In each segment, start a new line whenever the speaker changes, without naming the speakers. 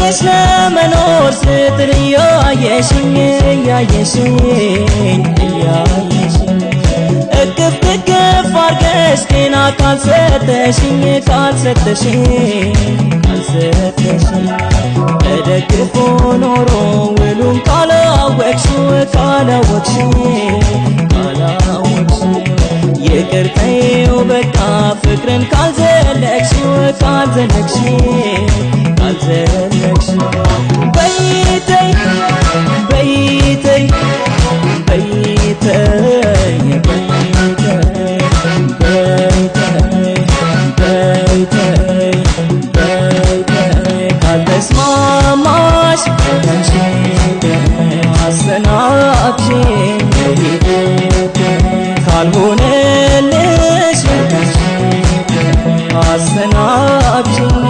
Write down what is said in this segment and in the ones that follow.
ከጎንሽ ለመኖር ስትል እያየሽኝ እቅፍ ድግፍ አርገሽ ጤና ካልሰጠሽኝ ተደግፎ ኖሮ ውሉን ካላወቅሽው ይቅርታዬው በቃ ፍቅርን ካልዘለቅሽው በይተይ ካልተስማማሽ አሰናብሽኝ ካልሆነልሽ አሰናብሽኝ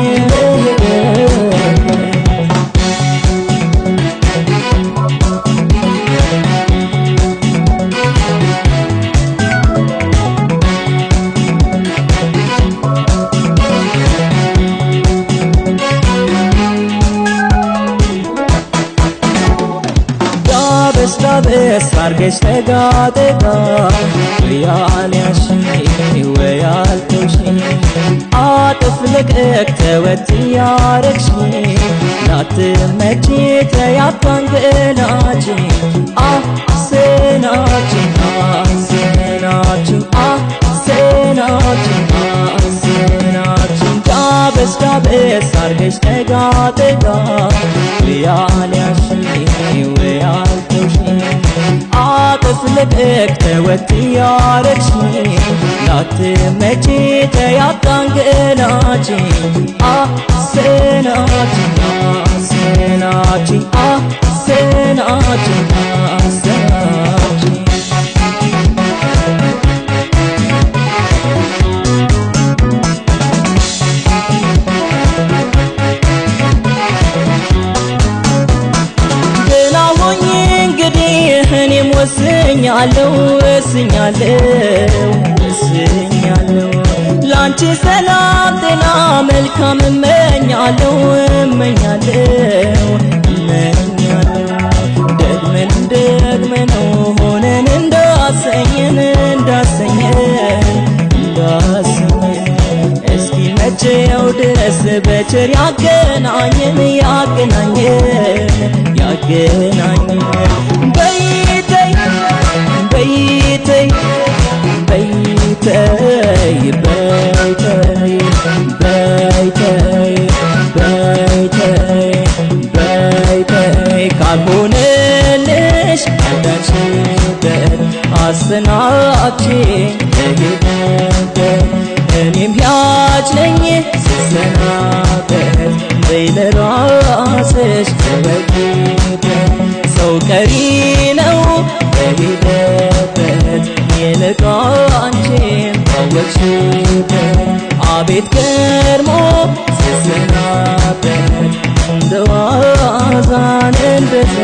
ዳበስ አርገሽ ተጋጠጋ ወያልያሽኝ ወያልተውሽኝ አጥፍ ልቅቅ ተወት ያረግሽኝ ላትመጪ ተያታንገላችኝ አሰናብሽኝ ዳበስ አርገሽ ተጋጠጋ ወያልያሽኝ ወያልተውሽኝ አጥፍ ልቅቅ ተወት ያረግሽኝ ላትመጪ ተያታንገላችኝ አሰናብሽኝ እኔም ወስኛለሁ ላንቺ ሰላም ጤና መልካም እመኛለሁ ደግመን ሆነን እንዳሰኘን እስኪ መቼው ድረስ በቸር ያገናኘን ካልሆነልሽ እንዳልሽበት አሰናብሽኝ እኔም ያች ነኝ ስሰናበት ለራስሽ ተወጊበት ሰው ቀሪ ነው በሄደበት ይልቅ አንቺን ታወቅሽበት አቤት ገርሞ ስሰናበት እንደዋዛን እንደዛ